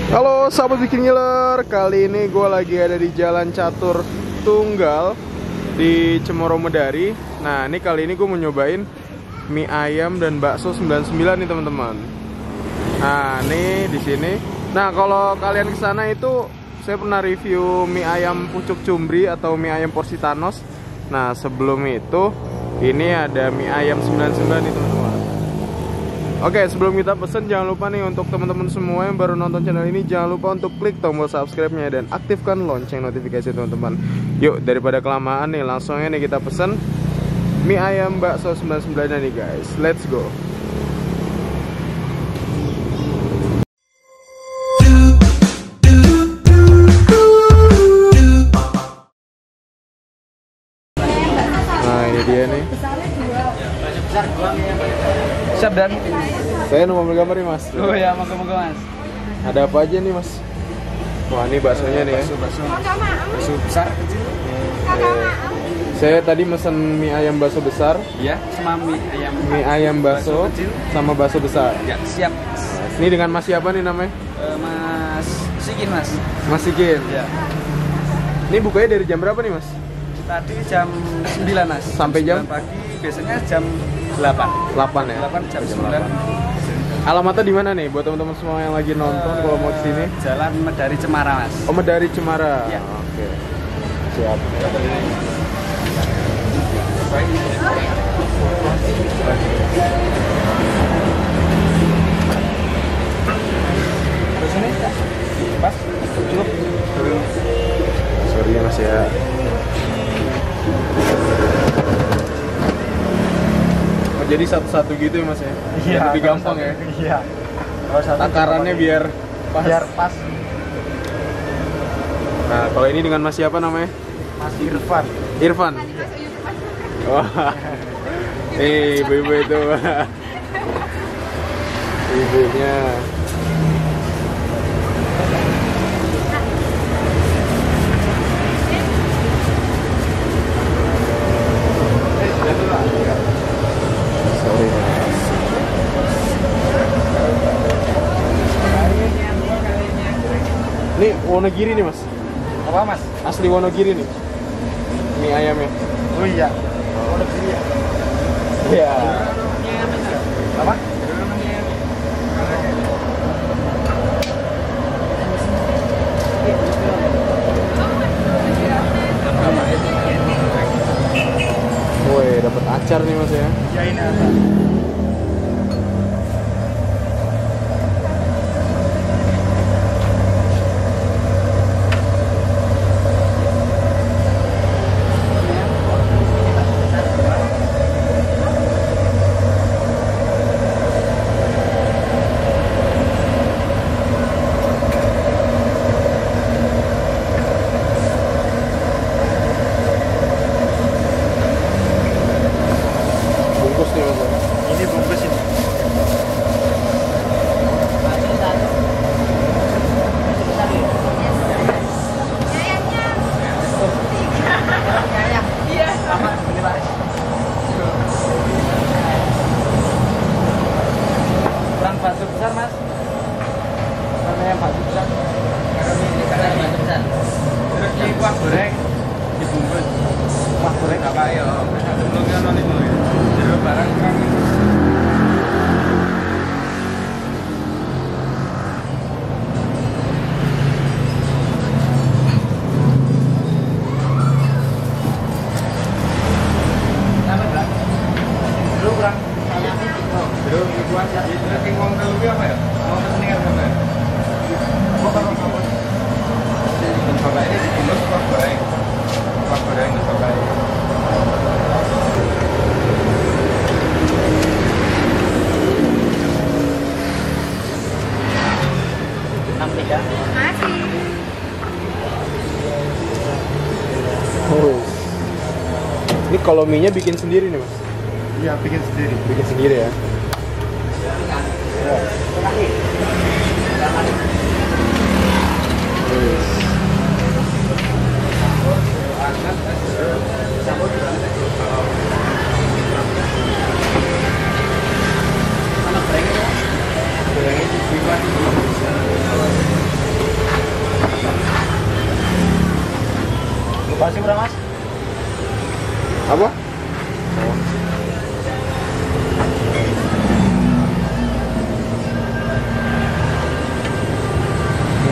Halo sahabat bikin ngiler, kali ini gue lagi ada di Jalan Catur Tunggal di Cemoro Medari. Nah ini kali ini gue mau nyobain mie ayam dan bakso 99 nih teman-teman. Nah ini di sini. Nah kalau kalian kesana itu saya pernah review mie ayam pucuk cumbri atau mie ayam porsi Thanos. Nah sebelum itu ini ada mie ayam 99 nih teman-teman. Oke, sebelum kita pesen jangan lupa nih untuk teman-teman semua yang baru nonton channel ini, jangan lupa untuk klik tombol subscribe-nya dan aktifkan lonceng notifikasi teman-teman. Yuk, daripada kelamaan nih, langsung aja nih kita pesen mie ayam bakso 99 nih guys. Let's go. Nah, ini dia nih. Siap dan? Saya mau ambil gambar nih mas. Oh ya, moga-moga mas. Ada apa aja nih mas? Wah ini baksonya nih ya. Bakso besar kecil. Saya tadi mesen mie ayam bakso besar. Iya, sama mie ayam bakso kecil sama bakso besar. Ya, siap. Ini dengan mas siapa nih namanya? Mas Sikin mas. Mas Sikin. Ya. Ini bukanya dari jam berapa nih mas? Tadi jam 9 mas. Sampai jam? Pagi biasanya jam 8. 8 ya? 8 jam 9. Alamatnya di mana nih buat teman-teman semua yang lagi nonton kalau mau ke sini? Jalan Medari Cemara mas. Oh Medari Cemara. Ya. Oke. Siap. Terus ini pas cukup. Sorry ya mas ya. Oh, jadi satu-satu gitu ya mas ya? Iya, lebih gampang ya? Iya. Takarannya biar pas. pas. Nah kalau ini dengan mas siapa namanya? Mas Irfan. Irfan. Wah. Ibu-ibu itu. Ibunya. Sorry mas. Ini Wonogiri nih mas. Apa mas? Asli Wonogiri nih. Mie ayamnya. Oh iya. Ya. Iya. Apa? Woi, dapat acar nih mas ya. Ya ini ada. Bungkus nih mas ya. Ini bungkus ini. Sama ini Pak. Kurang bakso besar mas. Karena yang bakso besar. Karena bakso besar. Terus ini kuah goreng dibungkus. Kuah goreng apa ya? Bentuknya non itu ya. Jadi barang kurang. Dulu kurang. Dulu kuah jadi lagi ngomong dulu apa ya? Mau pesen dengan apa ya? Coba ini dibungkus kuah goreng. Kuah goreng coba ini. Oh. Ini kalau mie-nya bikin sendiri nih mas? Iya, bikin sendiri. Bikin sendiri ya? Sausnya berapa mas? Apa?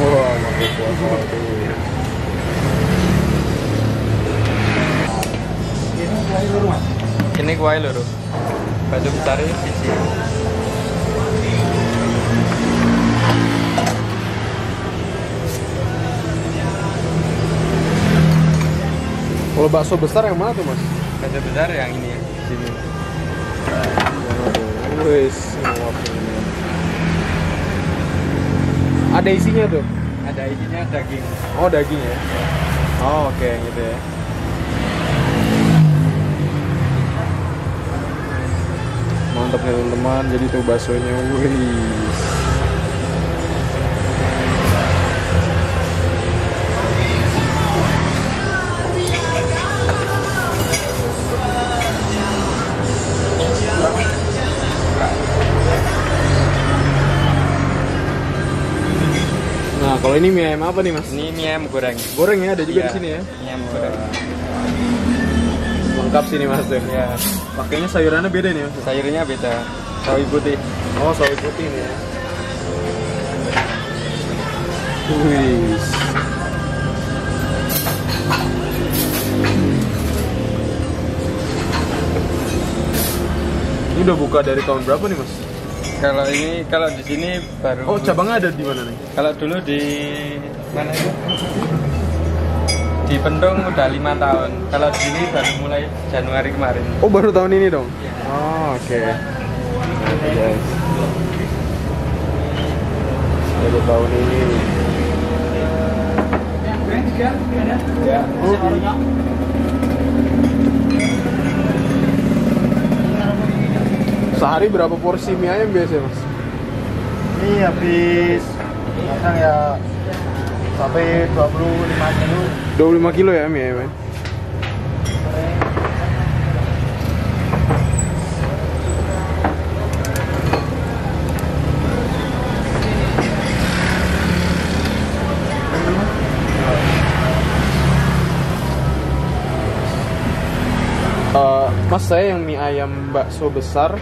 Wah, makin puasa tuh. Ini kuah loro mas. Ini kuahnya lho. Bakso besar ini siji. Kalau bakso besar yang mana tuh mas? Bakso besar yang ini ya, di sini. Wis, nguap ini. Ada isinya tuh? Ada isinya daging. Oh daging ya? Oh oke gitu ya. Mantap nih teman-teman, jadi tuh baksonya, wih. Nah kalau ini mie ayam apa nih mas? Ini mie ayam goreng. Goreng ya, ada juga Iya, di sini ya. Mie ayam goreng. Lengkap sini mas tuh. Ya, Pakainya sayurannya beda nih mas. sayurnya beda. Sawi putih. Oh sawi putih nih ya. Wih. Ini udah buka dari tahun berapa nih mas? Kalau di sini baru. Oh cabangnya ada di mana nih? Kalau dulu di mana itu? Di Pentung udah 5 tahun. Kalau di sini baru mulai Januari kemarin. Oh baru tahun ini dong? Iya. Oh oke. Oke, guys. Baru tahun ini. Ya. Sehari berapa porsi mie ayam biasanya mas? Ini habis kadang ya sampai 25 kilo. 25 kilo ya mie ayam. Mas saya yang mie ayam bakso besar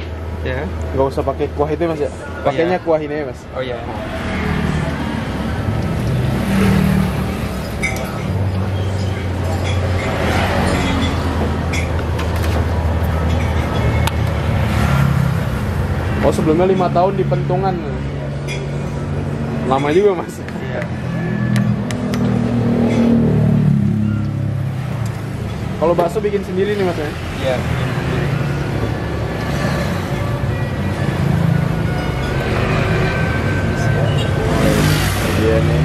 Ya. nggak usah pakai kuah itu mas ya? Pakainya kuah ini ya mas? Oh ya. Oh sebelumnya 5 tahun di Pentungan. Lama juga mas. Iya. Kalau bakso bikin sendiri nih mas ya? Iya. Iya nih.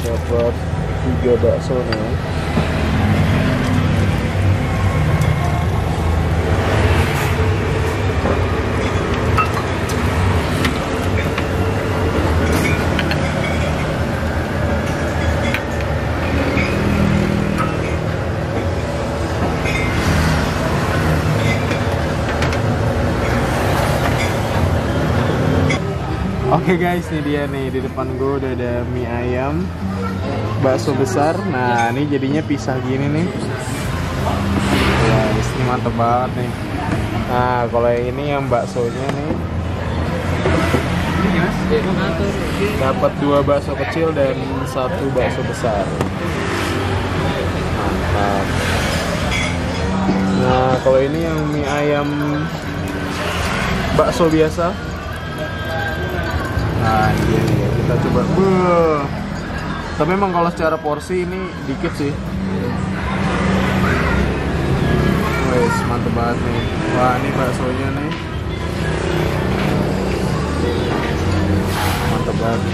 Dapat 3 bakso nih. Oke guys, ini dia nih di depan gue udah ada mie ayam, bakso besar. Nah, ini jadinya pisah gini nih. Guys, ini mantep banget nih. Nah, kalau yang ini yang baksonya nih. Dapat 2 bakso kecil dan 1 bakso besar. Mantap. Nah, kalau ini yang mie ayam bakso biasa. Nah, iya, kita coba. Beuh. Tapi memang kalau secara porsi ini dikit sih. Wes, mantep banget nih. Wah, ini baksonya nih. Mantep banget.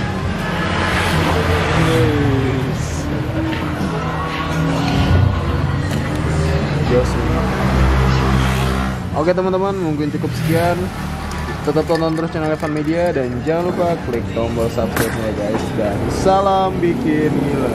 Wes. Jos. Oke teman-teman, mungkin cukup sekian. Tetap tonton terus channel Evan Media dan jangan lupa klik tombol subscribe-nya guys. Dan salam bikin gila.